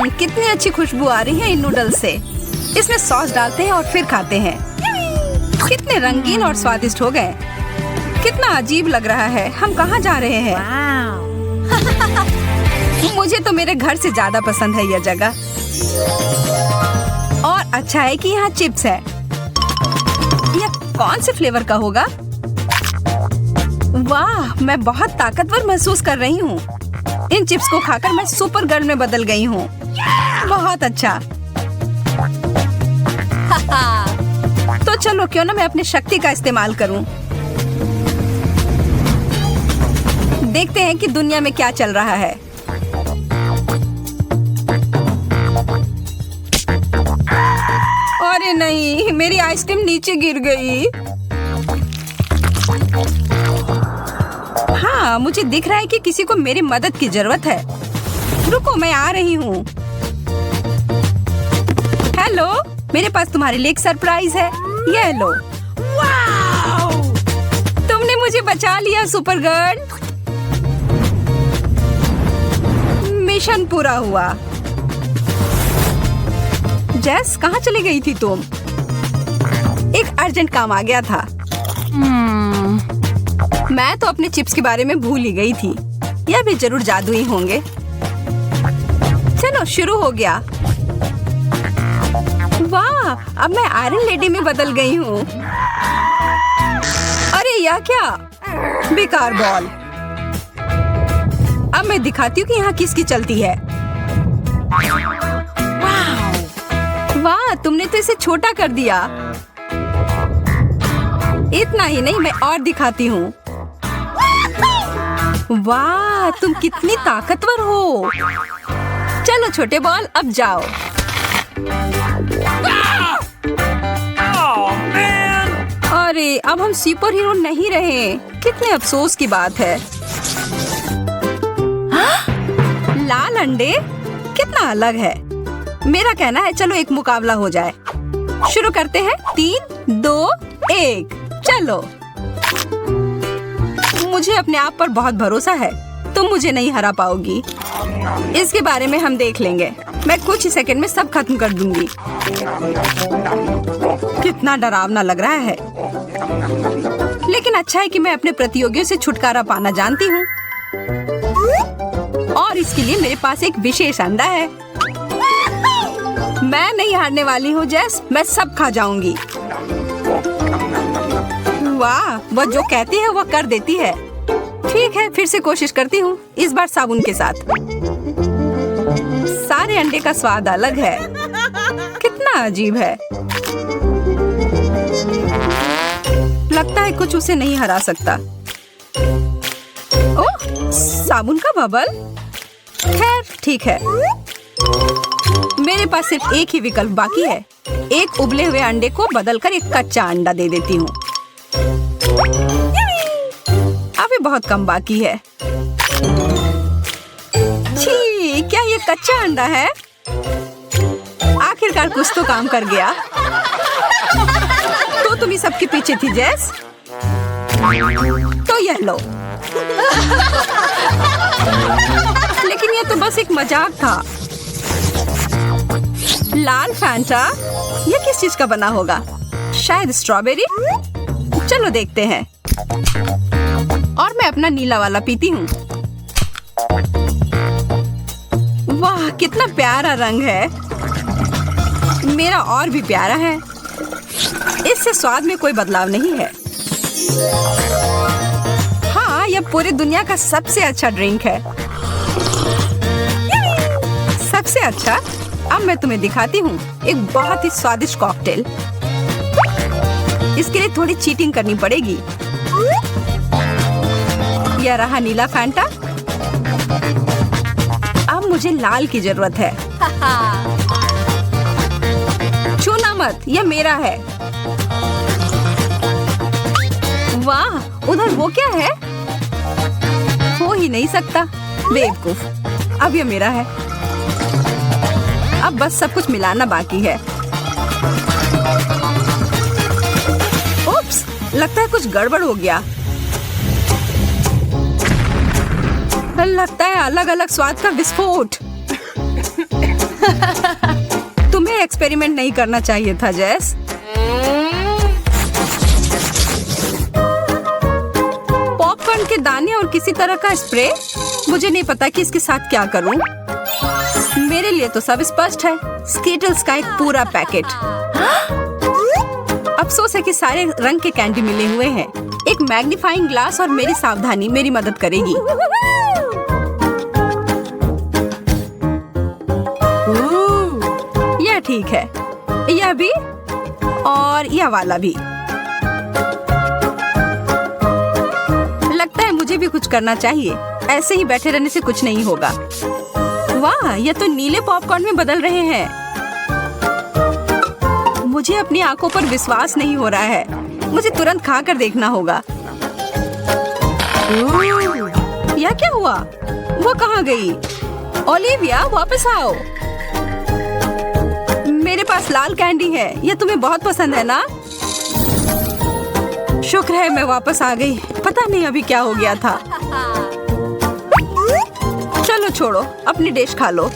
कितनी अच्छी खुशबू आ रही है इन नूडल्स से। इसमें सॉस डालते हैं और फिर खाते हैं। कितने रंगीन और स्वादिष्ट हो गए। कितना अजीब लग रहा है। हम कहाँ जा रहे हैं? मुझे तो मेरे घर से ज्यादा पसंद है यह जगह। और अच्छा है कि यहाँ चिप्स है। यह कौन से फ्लेवर का होगा? वाह, मैं बहुत ताकतवर महसूस कर रही हूँ। इन चिप्स को खाकर मैं सुपर गर्ल में बदल गई हूँ। बहुत अच्छा। तो चलो क्यों ना मैं अपनी शक्ति का इस्तेमाल करूँ। देखते हैं कि दुनिया में क्या चल रहा है। अरे नहीं, मेरी आइसक्रीम नीचे गिर गई। हाँ, मुझे दिख रहा है कि किसी को मेरी मदद की जरूरत है। रुको, मैं आ रही हूँ। हेलो, मेरे पास तुम्हारे लिए एक सरप्राइज है। ये लो। वाओ! तुमने मुझे बचा लिया सुपर गर्ल। मिशन पूरा हुआ। जेस, कहाँ चली गई थी तुम? एक अर्जेंट काम आ गया था। मैं तो अपने चिप्स के बारे में भूल ही गई थी। यह भी जरूर जादुई होंगे। चलो शुरू हो गया। वाह, अब मैं आयरन लेडी में बदल गई हूँ। अरे यह क्या? बेकार बॉल। अब मैं दिखाती हूँ कि यहाँ किसकी चलती है। वाह, तुमने तो इसे छोटा कर दिया। इतना ही नहीं, मैं और दिखाती हूँ। वाह, तुम कितनी ताकतवर हो। चलो छोटे बॉल, अब जाओ। अरे, अब हम सुपर हीरो नहीं रहे। कितने अफसोस की बात है। लाल अंडे कितना अलग है। मेरा कहना है चलो एक मुकाबला हो जाए। शुरू करते हैं। 3, 2, 1, चलो। मुझे अपने आप पर बहुत भरोसा है। तुम मुझे नहीं हरा पाओगी। इसके बारे में हम देख लेंगे। मैं कुछ ही सेकंड में सब खत्म कर दूंगी। कितना डरावना लग रहा है। लेकिन अच्छा है कि मैं अपने प्रतियोगियों से छुटकारा पाना जानती हूँ। और इसके लिए मेरे पास एक विशेष अंडा है। मैं नहीं हारने वाली हूँ जेस। मैं सब खा जाऊंगी। वाह, वह जो कहती है वह कर देती है। ठीक है, फिर से कोशिश करती हूँ। इस बार साबुन के साथ। सारे अंडे का स्वाद अलग है। कितना अजीब है। लगता है कुछ उसे नहीं हरा सकता। ओह, साबुन का बबल। खैर ठीक है। मेरे पास सिर्फ एक ही विकल्प बाकी है। एक उबले हुए अंडे को बदलकर एक कच्चा अंडा दे देती हूँ। अभी बहुत कम बाकी है। छी, क्या ये कच्चा अंडा है? आखिरकार कुछ तो काम कर गया। तो तुम ही सबके पीछे थी जेस। तो यह लो। लेकिन यह तो बस एक मजाक था। लाल फैंटा, यह किस चीज का बना होगा? शायद स्ट्रॉबेरी। चलो देखते हैं। और मैं अपना नीला वाला पीती हूँ। वाह, कितना प्यारा रंग है। मेरा और भी प्यारा है। इससे स्वाद में कोई बदलाव नहीं है। हाँ, यह पूरी दुनिया का सबसे अच्छा ड्रिंक है। सबसे अच्छा। अब मैं तुम्हें दिखाती हूँ एक बहुत ही स्वादिष्ट कॉकटेल। इसके लिए थोड़ी चीटिंग करनी पड़ेगी। यह रहा नीला फैंटा। अब मुझे लाल की जरूरत है। छूना मत, यह मेरा है। वाह, उधर वो क्या है? हो ही नहीं सकता। बेवकूफ। अब यह मेरा है। अब बस सब कुछ मिलाना बाकी है। उप्स, लगता है कुछ गड़बड़ हो गया। लगता है अलग अलग स्वाद का विस्फोट। तुम्हें एक्सपेरिमेंट नहीं करना चाहिए था जेस। पॉपकॉर्न के दाने और किसी तरह का स्प्रे। मुझे नहीं पता कि इसके साथ क्या करूं। मेरे लिए तो सब स्पष्ट है। स्कीटल्स का एक पूरा पैकेट। अफसोस है कि सारे रंग के कैंडी मिले हुए हैं। एक मैग्नीफाइंग ग्लास और मेरी सावधानी मेरी मदद करेगी। यह ठीक है। यह भी और यह वाला भी। लगता है मुझे भी कुछ करना चाहिए। ऐसे ही बैठे रहने से कुछ नहीं होगा। वाह, यह तो नीले पॉपकॉर्न में बदल रहे हैं। मुझे अपनी आंखों पर विश्वास नहीं हो रहा है। मुझे तुरंत खाकर देखना होगा। यह क्या हुआ? वो कहाँ गई? ओलिविया, वापस आओ। मेरे पास लाल कैंडी है। यह तुम्हें बहुत पसंद है ना? शुक्र है मैं वापस आ गई। पता नहीं अभी क्या हो गया था। चलो छोड़ो, अपनी डिश खा लो।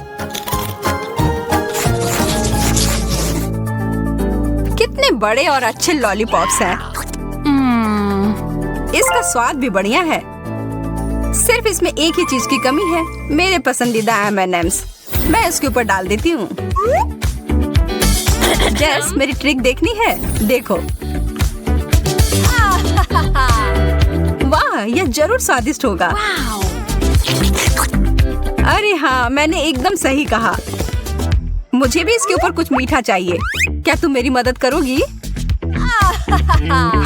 कितने बड़े और अच्छे लॉलीपॉप्स हैं। इसका स्वाद भी बढ़िया है। सिर्फ इसमें एक ही चीज की कमी है, मेरे पसंदीदा M&Ms। मैं इसके ऊपर डाल देती हूँ। जेस, मेरी ट्रिक देखनी है? देखो। वाह, यह जरूर स्वादिष्ट होगा। अरे हाँ, मैंने एकदम सही कहा। मुझे भी इसके ऊपर कुछ मीठा चाहिए। क्या तुम मेरी मदद करोगी?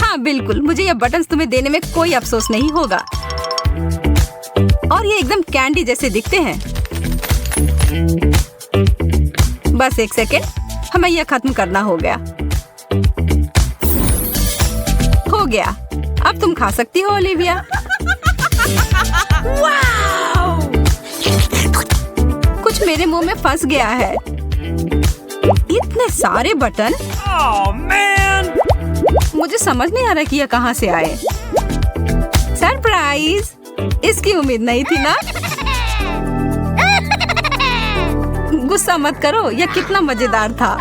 हाँ बिल्कुल, मुझे यह बटन्स तुम्हें देने में कोई अफसोस नहीं होगा। और ये एकदम कैंडी जैसे दिखते हैं। बस एक सेकेंड, हमें यह खत्म करना हो गया। हो गया, अब तुम खा सकती हो ओलिविया। कुछ मेरे मुंह में फंस गया है। इतने सारे बटन। मुझे समझ नहीं आ रहा कि यह कहाँ से आए। सरप्राइज! इसकी उम्मीद नहीं थी ना? गुस्सा मत करो, यह कितना मजेदार था।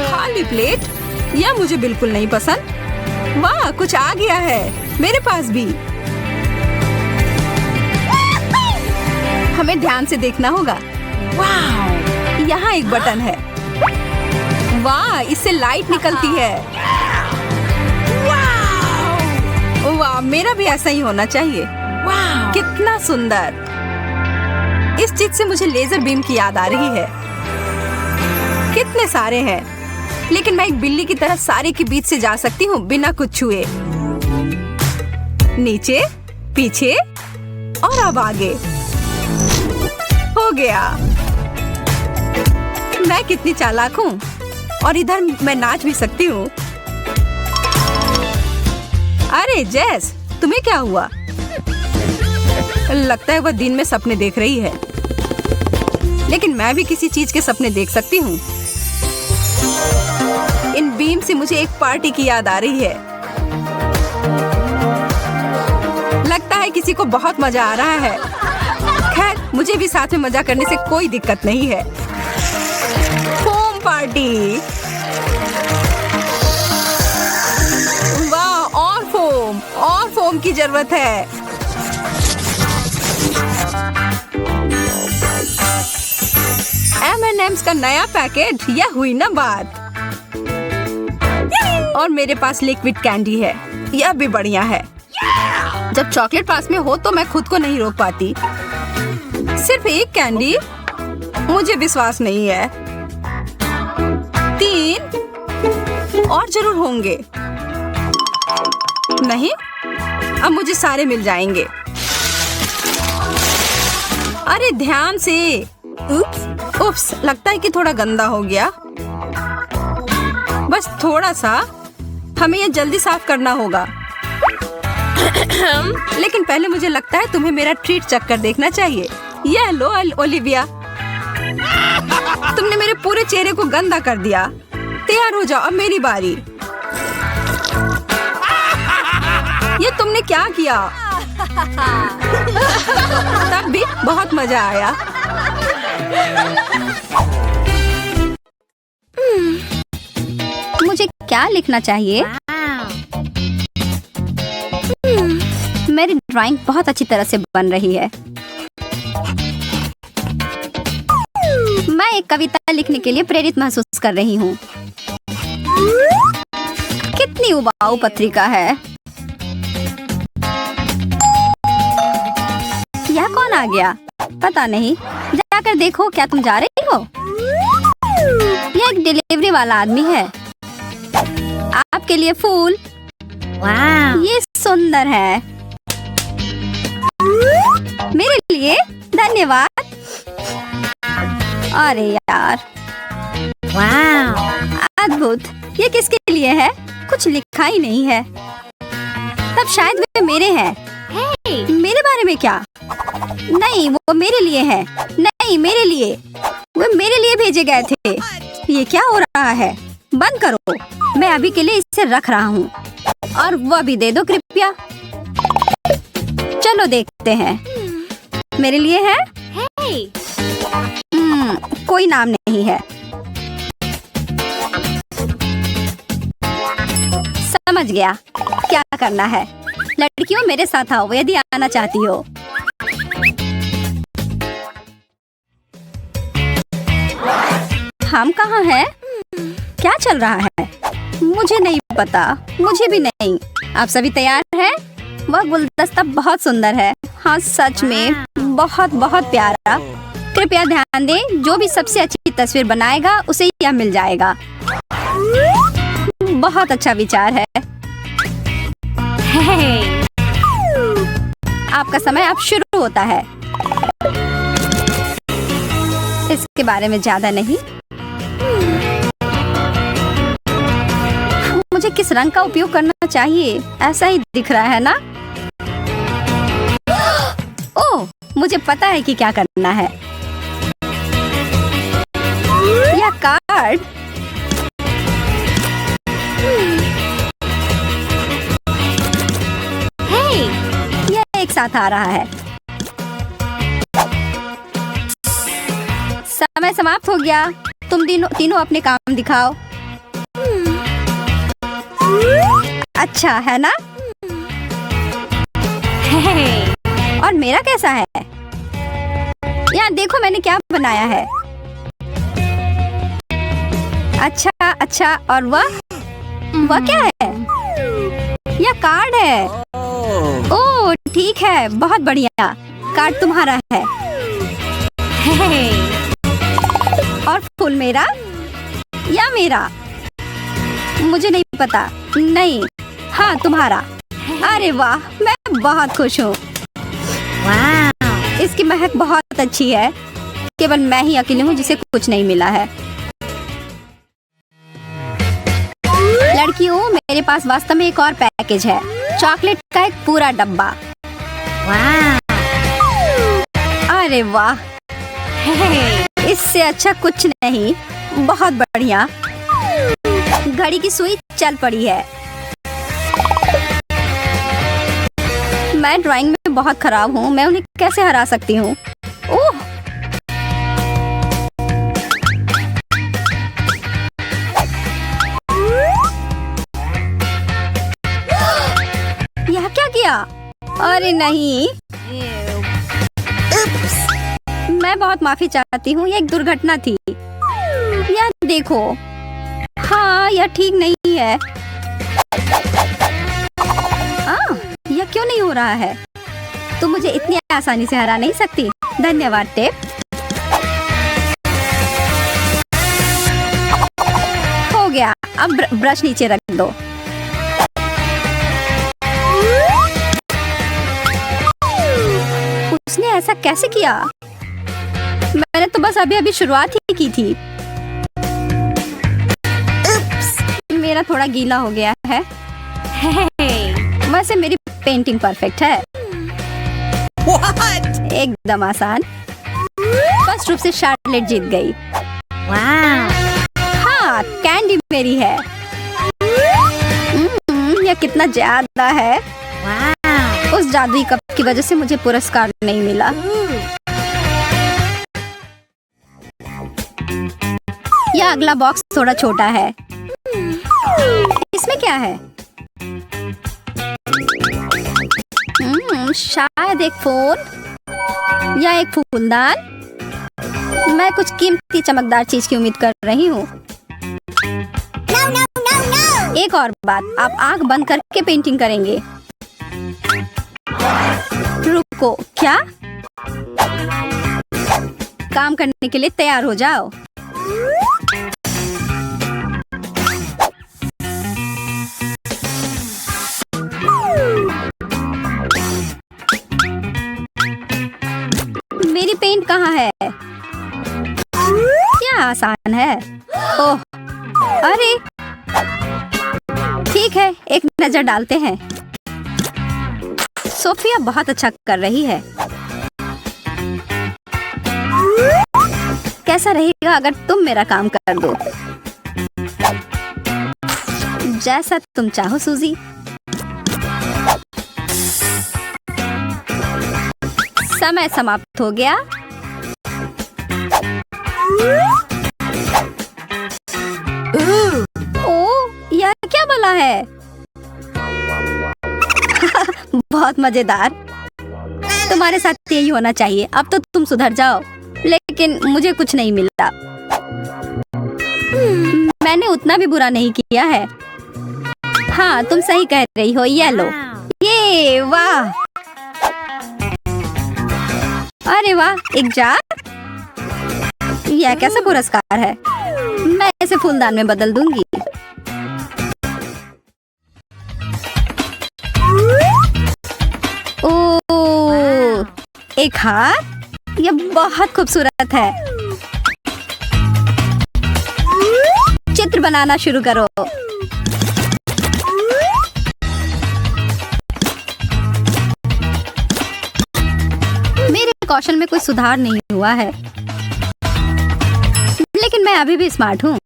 खाली प्लेट? यह मुझे बिल्कुल नहीं पसंद। वाह, कुछ आ गया है मेरे पास भी। हमें ध्यान से देखना होगा। वाह, यहाँ एक बटन है। वाह, इससे लाइट निकलती है। वाह, मेरा भी ऐसा ही होना चाहिए। वाह, कितना सुंदर। इस चीज से मुझे लेजर बीम की याद आ रही है। कितने सारे हैं, लेकिन मैं एक बिल्ली की तरह सारे के बीच से जा सकती हूँ बिना कुछ छुए। नीचे, पीछे और अब आगे। हो गया। मैं कितनी चालाक हूँ। और इधर मैं नाच भी सकती हूँ। अरे जेस, तुम्हें क्या हुआ? लगता है वह दिन में सपने देख रही है। लेकिन मैं भी किसी चीज के सपने देख सकती हूँ। इन बीम से मुझे एक पार्टी की याद आ रही है। लगता है किसी को बहुत मजा आ रहा है। खैर, मुझे भी साथ में मजा करने से कोई दिक्कत नहीं है। Foam party. वाह, और फोम की जरूरत है। M&M's का नया पैकेट, यह हुई ना बात। और मेरे पास लिक्विड कैंडी है, यह भी बढ़िया है। जब चॉकलेट पास में हो तो मैं खुद को नहीं रोक पाती। सिर्फ एक कैंडी? मुझे विश्वास नहीं है। 3 और जरूर होंगे। नहीं, अब मुझे सारे मिल जाएंगे। अरे ध्यान से। उप्स, लगता है कि थोड़ा गंदा हो गया। बस थोड़ा सा। हमें ये जल्दी साफ करना होगा। लेकिन पहले मुझे लगता है तुम्हें मेरा ट्रीट चक्कर देखना चाहिए। यह लो ओलिविया। तुमने मेरे पूरे चेहरे को गंदा कर दिया। तैयार हो जाओ, अब मेरी बारी। ये तो तुमने क्या किया? तब भी बहुत मजा आया। मुझे क्या लिखना चाहिए? मेरी ड्राइंग बहुत अच्छी तरह से बन रही है। मैं एक कविता लिखने के लिए प्रेरित महसूस कर रही हूँ। कितनी उबाऊ पत्रिका है। यह कौन आ गया? पता नहीं। जाकर देखो, क्या तुम जा रही हो? यह एक डिलीवरी वाला आदमी है। आपके लिए फूल। ये सुंदर है। मेरे लिए? धन्यवाद। अरे यार, अद्भुत। ये किसके लिए है? कुछ लिखा ही नहीं है। तब शायद वे मेरे हैं। मेरे बारे में क्या? नहीं, वो मेरे लिए है। नहीं, मेरे लिए। वो मेरे लिए भेजे गए थे। ये क्या हो रहा है? बंद करो। मैं अभी के लिए इसे रख रहा हूँ। और वो भी दे दो कृपया। चलो देखते हैं। मेरे लिए है? कोई नाम नहीं है। समझ गया क्या करना है। लड़कियों, मेरे साथ आओ यदि आना चाहती हो। हम कहाँ हैं? क्या चल रहा है? मुझे नहीं पता। मुझे भी नहीं। आप सभी तैयार हैं? वह गुलदस्ता बहुत सुंदर है। हाँ, सच में बहुत बहुत प्यारा। कृपया ध्यान दें, जो भी सबसे अच्छी तस्वीर बनाएगा उसे यह मिल जाएगा। बहुत अच्छा विचार है। आपका समय अब शुरू होता है। इसके बारे में ज्यादा नहीं। मुझे किस रंग का उपयोग करना चाहिए? ऐसा ही दिख रहा है ना? ओह, मुझे पता है कि क्या करना है। यह कार्ड। यह एक साथ आ रहा है। समय समाप्त हो गया। तुम तीनों अपने काम दिखाओ। अच्छा है ना? और मेरा कैसा है? यहाँ देखो मैंने क्या बनाया है। अच्छा अच्छा। और वह क्या है? यह कार्ड है। ओह ठीक है, बहुत बढ़िया। कार्ड तुम्हारा है। और फूल मेरा या मेरा? मुझे नहीं पता। नहीं, हाँ तुम्हारा। अरे वाह, मैं बहुत खुश हूँ। इसकी महक बहुत अच्छी है। केवल मैं ही अकेली हूँ जिसे कुछ नहीं मिला है। लड़कियों, मेरे पास वास्तव में एक और पैकेज है। चॉकलेट का एक पूरा डब्बा। अरे वाह, इससे अच्छा कुछ नहीं। बहुत बढ़िया। घड़ी की सुई चल पड़ी है। मैं ड्राइंग में बहुत खराब हूँ। मैं उन्हें कैसे हरा सकती हूँ? ओह, यह क्या किया? अरे नहीं, मैं बहुत माफी चाहती हूँ। यह एक दुर्घटना थी। यह देखो। हाँ, यह ठीक नहीं है। यह क्यों नहीं हो रहा है? तुम मुझे इतनी आसानी से हरा नहीं सकती। धन्यवाद टेप। हो गया। अब ब्रश नीचे रख दो। उसने ऐसा कैसे किया? मैंने तो बस अभी शुरुआत ही की थी। मेरा थोड़ा गीला हो गया है। वैसे मेरी पेंटिंग परफेक्ट है। What? एकदम आसान। फर्स्ट रूप से शार्लेट जीत गई। हाँ, कैंडी मेरी है। यह कितना ज्यादा है। उस जादुई कप की वजह से मुझे पुरस्कार नहीं मिला। यह अगला बॉक्स थोड़ा छोटा है। इसमें क्या है? शायद एक फोन या एक फूलदान। मैं कुछ कीमती चमकदार चीज की उम्मीद कर रही हूँ। एक और बात, आप आंख बंद करके पेंटिंग करेंगे। रुको, क्या? काम करने के लिए तैयार हो जाओ। मेरी पेंट कहाँ है? क्या आसान है। ओह, अरे ठीक है, एक नजर डालते हैं। सोफिया बहुत अच्छा कर रही है। कैसा रहेगा अगर तुम मेरा काम कर दो? जैसा तुम चाहो सूजी। समय समाप्त हो गया। ओह, यह क्या भला है? बहुत मजेदार। तुम्हारे साथ यही होना चाहिए। अब तो तुम सुधर जाओ। लेकिन मुझे कुछ नहीं मिलता। मैंने उतना भी बुरा नहीं किया है। हाँ, तुम सही कह रही हो। ये लो। ये वाह, अरे वाह, एक जार। यह कैसा पुरस्कार है? मैं इसे फूलदान में बदल दूंगी। ओह, एक हार। यह बहुत खूबसूरत है। चित्र बनाना शुरू करो। मेरे कौशल में कोई सुधार नहीं हुआ है, लेकिन मैं अभी भी स्मार्ट हूँ।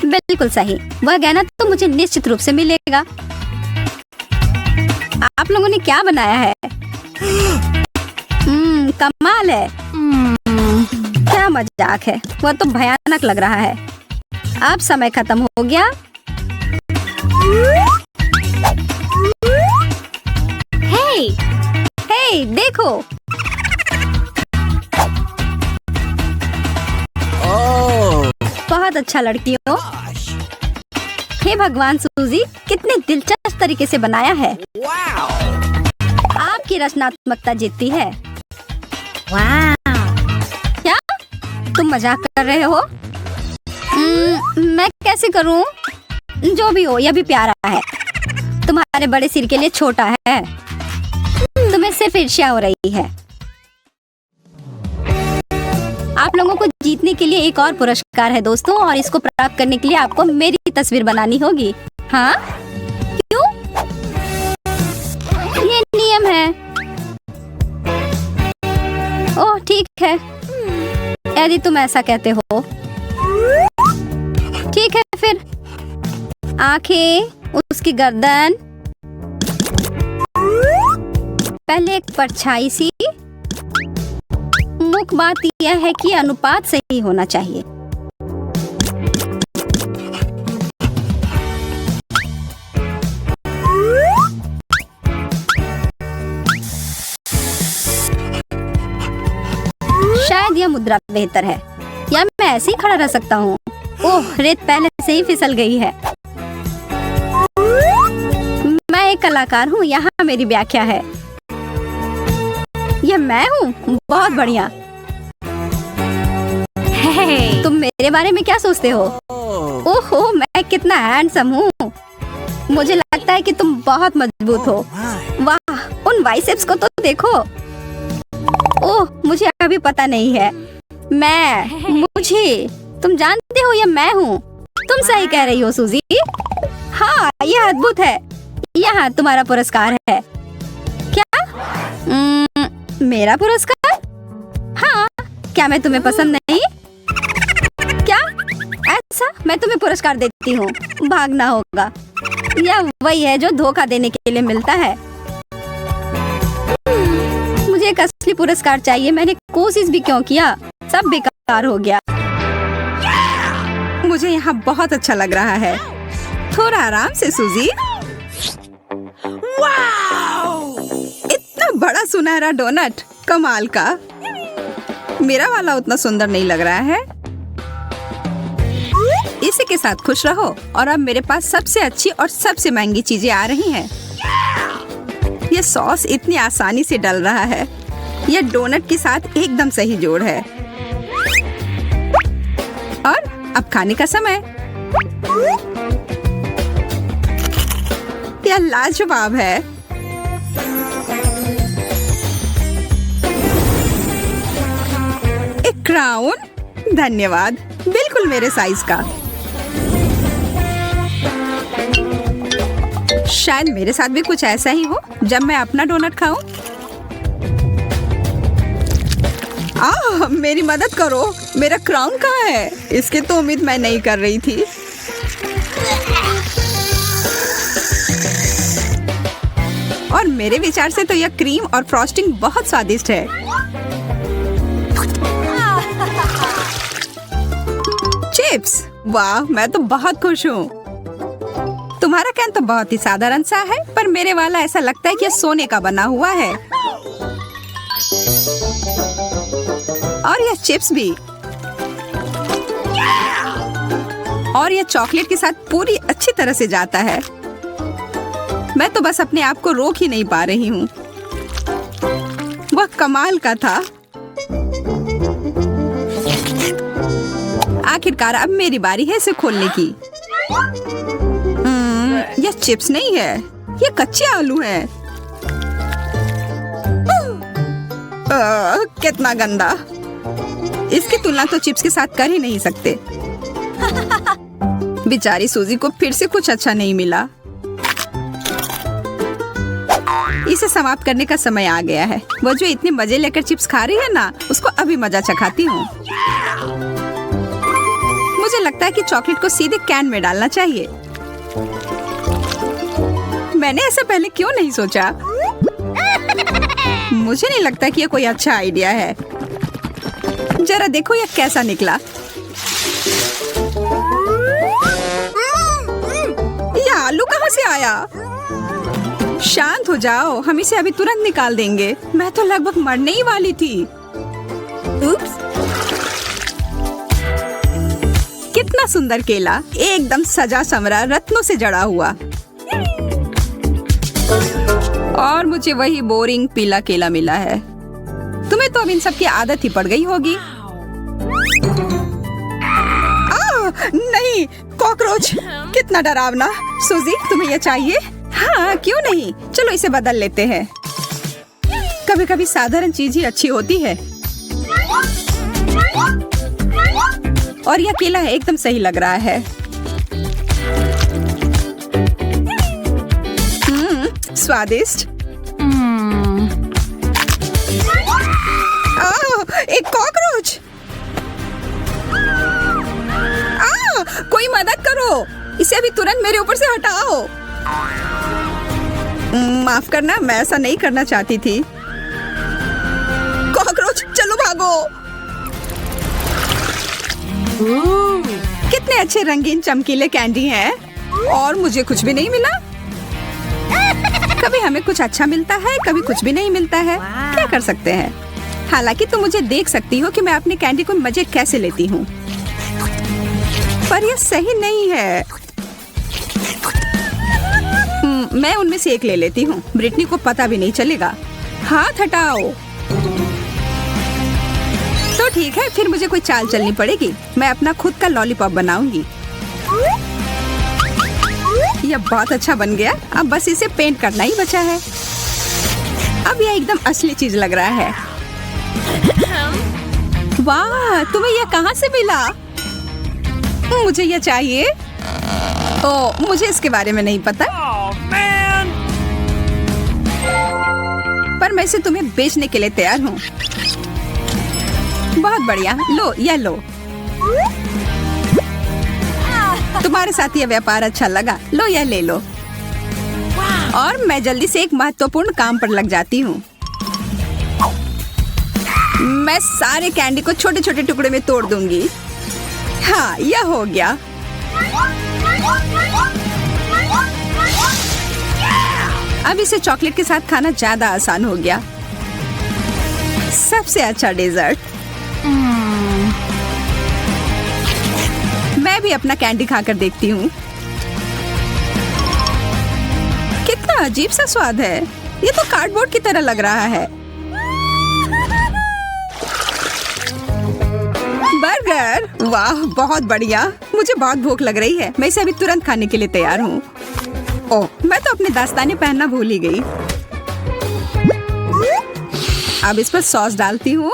बिल्कुल सही। वह गहना तो मुझे निश्चित रूप से मिलेगा। आप लोगों ने क्या बनाया है? कमाल है। क्या मजाक है। वह तो भयानक लग रहा है। अब समय खत्म हो गया। हे, देखो। बहुत अच्छा लड़कियों। हे भगवान सूजी, कितने दिलचस्प तरीके से बनाया है। आपकी रचनात्मकता जीतती है। क्या तुम मजाक कर रहे हो? मैं कैसे करूं? जो भी हो, यह भी प्यारा है। तुम्हारे बड़े सिर के लिए छोटा है। तुम्हें सिर्फ ईर्ष्या हो रही है। आप लोगों को जीतने के लिए एक और पुरस्कार है दोस्तों, और इसको प्राप्त करने के लिए आपको मेरी तस्वीर बनानी होगी। हाँ, क्यों? ये नियम है। ओह ठीक है, यदि तुम ऐसा कहते हो। ठीक है फिर। आंखें, उसकी गर्दन, पहले एक परछाई सी। मुख्य बात यह है कि अनुपात सही होना चाहिए। शायद यह मुद्रा बेहतर है, या मैं ऐसे ही खड़ा रह सकता हूँ। ओह, रेत पहले से ही फिसल गई है। मैं एक कलाकार हूँ, यहाँ मेरी व्याख्या है। यह मैं हूँ। बहुत बढ़िया। तुम मेरे बारे में क्या सोचते हो? ओहो, मैं कितना हैंडसम हूँ। मुझे लगता है कि तुम बहुत मजबूत हो। वाह, उन बाइसेप्स को तो देखो। ओह, मुझे अभी पता नहीं है। मुझे तुम जानते हो, यह मैं हूँ। तुम सही कह रही हो सूजी। हाँ, यह अद्भुत है। यहाँ तुम्हारा पुरस्कार है। क्या? मेरा पुरस्कार? हाँ, क्या मैं तुम्हें पसंद नहीं? ऐसा? मैं तुम्हें पुरस्कार देती हूँ। भागना होगा। यह वही है जो धोखा देने के लिए मिलता है। मुझे एक असली पुरस्कार चाहिए। मैंने कोशिश भी क्यों किया, सब बेकार हो गया। मुझे यहाँ बहुत अच्छा लग रहा है। थोड़ा आराम से सूजी। इतना बड़ा सुनहरा डोनट, कमाल का। मेरा वाला उतना सुंदर नहीं लग रहा है। इसी के साथ खुश रहो। और अब मेरे पास सबसे अच्छी और सबसे महंगी चीजें आ रही हैं। यह सॉस इतनी आसानी से डल रहा है। यह डोनट के साथ एकदम सही जोड़ है। और अब खाने का समय। यह लाजवाब है। एक क्राउन, धन्यवाद, बिल्कुल मेरे साइज का। शायद मेरे साथ भी कुछ ऐसा ही हो जब मैं अपना डोनट खाऊं। मेरी मदद करो। मेरा क्राउन कहाँ है? इसकी तो उम्मीद मैं नहीं कर रही थी। और मेरे विचार से तो यह क्रीम और फ्रॉस्टिंग बहुत स्वादिष्ट है। चिप्स, वाह, मैं तो बहुत खुश हूँ। तुम्हारा कैन तो बहुत ही साधारण सा है, पर मेरे वाला ऐसा लगता है कि यह सोने का बना हुआ है। और यह चिप्स भी। और यह चॉकलेट के साथ पूरी अच्छी तरह से जाता है। मैं तो बस अपने आप को रोक ही नहीं पा रही हूँ। वह कमाल का था। आखिरकार अब मेरी बारी है इसे खोलने की। यह चिप्स नहीं है, यह कच्चे आलू है। कितना गंदा। इसकी तुलना तो चिप्स के साथ कर ही नहीं सकते। बेचारी सूजी को फिर से कुछ अच्छा नहीं मिला। इसे समाप्त करने का समय आ गया है। वो जो इतने मजे लेकर चिप्स खा रही है ना, उसको अभी मजा चखाती हूँ। मुझे लगता है कि चॉकलेट को सीधे कैन में डालना चाहिए। मैंने ऐसा पहले क्यों नहीं सोचा? मुझे नहीं लगता कि यह कोई अच्छा आइडिया है। जरा देखो यह कैसा निकला। यह आलू कहाँ से आया? शांत हो जाओ, हम इसे अभी तुरंत निकाल देंगे। मैं तो लगभग मरने ही वाली थी। उप्स। कितना सुंदर केला, एकदम सजा संवरा, रत्नों से जड़ा हुआ। और मुझे वही बोरिंग पीला केला मिला है। तुम्हें तो अब इन सब की आदत ही पड़ गई होगी। नहीं, कॉकरोच, कितना डरावना। सूजी, तुम्हें यह चाहिए? हाँ, क्यों नहीं, चलो इसे बदल लेते हैं। कभी कभी साधारण चीज ही अच्छी होती है। और यह केला एकदम सही लग रहा है। स्वादिष्ट। एक कॉकरोच। कोई मदद करो, इसे अभी तुरंत मेरे ऊपर से हटाओ। माफ करना, मैं ऐसा नहीं करना चाहती थी। कॉकरोच, चलो भागो। कितने अच्छे रंगीन चमकीले कैंडी हैं। और मुझे कुछ भी नहीं मिला। कभी हमें कुछ अच्छा मिलता है, कभी कुछ भी नहीं मिलता है। क्या कर सकते हैं? हालांकि तुम मुझे देख सकती हो कि मैं अपने कैंडी को मजे कैसे लेती हूँ। पर यह सही नहीं है। मैं उनमें से एक ले लेती हूँ। ब्रिटनी को पता भी नहीं चलेगा। हाथ हटाओ। तो ठीक है, फिर मुझे कोई चाल चलनी पड़ेगी। मैं अपना खुद का लॉलीपॉप बनाऊंगी। यह बहुत अच्छा बन गया। अब बस इसे पेंट करना ही बचा है। अब यह एकदम असली चीज लग रहा है। वाह, तुम्हें यह कहाँ से मिला? मुझे यह चाहिए। ओह, मुझे इसके बारे में नहीं पता। पर मैं इसे तुम्हें बेचने के लिए तैयार हूँ। बहुत बढ़िया, लो, यह लो। तुम्हारे साथ ये व्यापार अच्छा लगा, लो यह ले लो। और मैं जल्दी से एक महत्वपूर्ण काम पर लग जाती हूँ। मैं सारे कैंडी को छोटे छोटे टुकड़े में तोड़ दूंगी। हाँ, यह हो गया। अब इसे चॉकलेट के साथ खाना ज्यादा आसान हो गया। सबसे अच्छा डेजर्ट। मैं भी अपना कैंडी खाकर देखती हूँ। कितना अजीब सा स्वाद है। ये तो कार्डबोर्ड की तरह लग रहा है। बर्गर, वाह बहुत बढ़िया। मुझे बहुत भूख लग रही है। मैं इसे अभी तुरंत खाने के लिए तैयार हूँ। ओह, मैं तो अपने दस्ताने पहनना भूल ही गई। अब इस पर सॉस डालती हूँ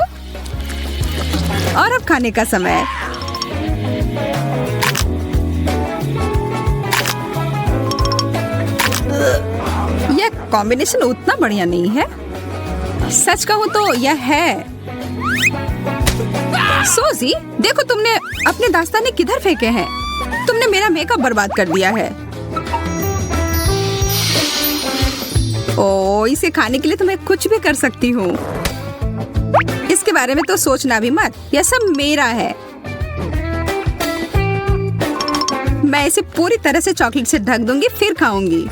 और अब खाने का समय। यह कॉम्बिनेशन उतना बढ़िया नहीं है। सच कहूँ तो यह है। सोजी, देखो तुमने अपने दास्ताने किधर फेंके हैं। तुमने मेरा मेकअप बर्बाद कर दिया है। ओ, इसे खाने के लिए तो मैं कुछ भी कर सकती हूँ। इसके बारे में तो सोचना भी मत। यह सब मेरा है। मैं इसे पूरी तरह से चॉकलेट से ढक दूंगी, फिर खाऊंगी।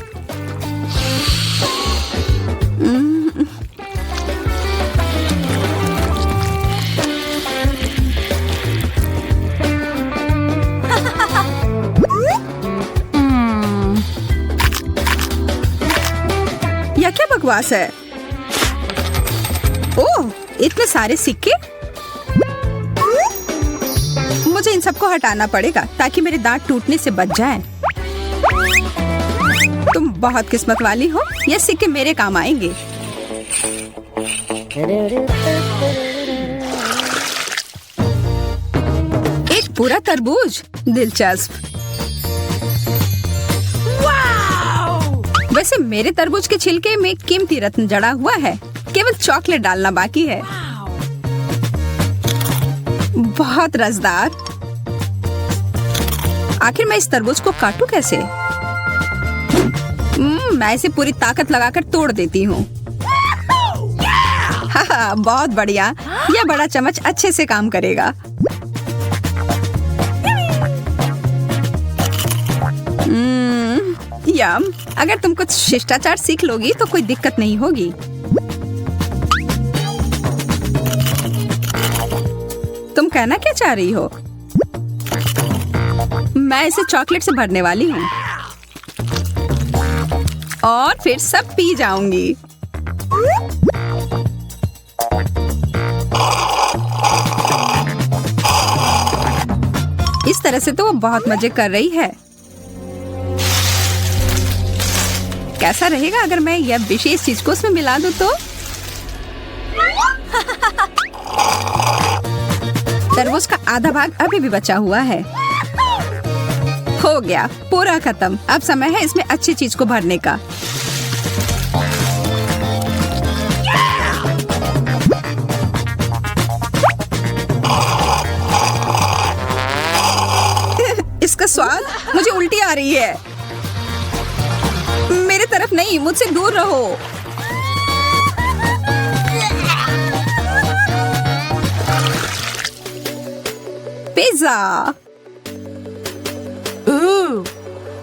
यह क्या बकवास है? ओह, इतने सारे सिक्के। मुझे इन सबको हटाना पड़ेगा ताकि मेरे दांत टूटने से बच जाएं। तुम बहुत किस्मत वाली हो। ये सिक्के मेरे काम आएंगे। एक पूरा तरबूज, दिलचस्प। वैसे मेरे तरबूज के छिलके में कीमती रत्न जड़ा हुआ है। केवल चॉकलेट डालना बाकी है। बहुत रसदार। आखिर मैं इस तरबूज को काटूं कैसे? मैं इसे पूरी ताकत लगाकर तोड़ देती हूँ। हाँ, बहुत बढ़िया। यह बड़ा चम्मच अच्छे से काम करेगा। यम, अगर तुम कुछ शिष्टाचार सीख लोगी तो कोई दिक्कत नहीं होगी। तुम कहना क्या चाह रही हो? मैं इसे चॉकलेट से भरने वाली हूँ और फिर सब पी जाऊंगी। इस तरह से तो वो बहुत मजे कर रही है। कैसा रहेगा अगर मैं यह विशेष चीज को उसमें मिला दूं तो? तरबूज का आधा भाग अभी भी बचा हुआ है। हो गया, पूरा खत्म। अब समय है इसमें अच्छी चीज को भरने का। इसका स्वाद, मुझे उल्टी आ रही है। मेरे तरफ नहीं, मुझसे दूर रहो। पिज्जा।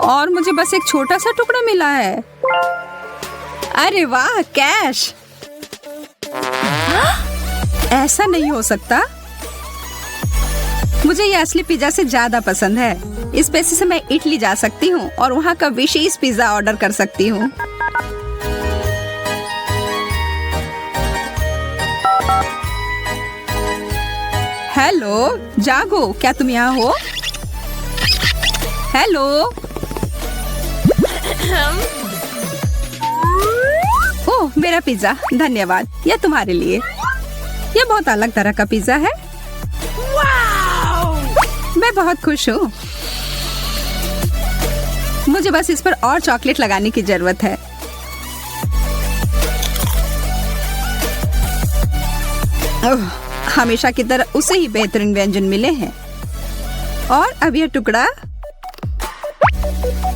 और मुझे बस एक छोटा सा टुकड़ा मिला है। अरे वाह, कैश। ऐसा नहीं हो सकता। मुझे ये असली पिज्जा से ज्यादा पसंद है। इस पैसे से मैं इटली जा सकती हूँ और वहाँ का विशेष पिज्जा ऑर्डर कर सकती हूँ। हेलो, जागो, क्या तुम यहाँ हो? हेलो। ओह, मेरा पिज्जा, धन्यवाद। यह तुम्हारे लिए। यह बहुत अलग तरह का पिज्जा है। मैं बहुत खुश हूँ। मुझे बस इस पर और चॉकलेट लगाने की जरूरत है। हमेशा की तरह उसे ही बेहतरीन व्यंजन मिले हैं। और अब यह टुकड़ा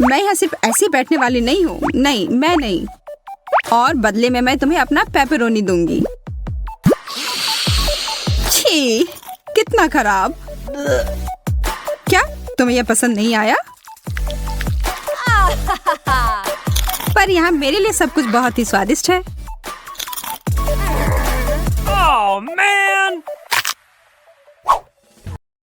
मैं यहाँ सिर्फ ऐसी बैठने वाली नहीं हूँ। नहीं, मैं नहीं। और बदले में मैं तुम्हें अपना पेपरोनी दूंगी। छी, कितना खराब। क्या तुम्हें यह पसंद नहीं आया? पर यहाँ मेरे लिए सब कुछ बहुत ही स्वादिष्ट है।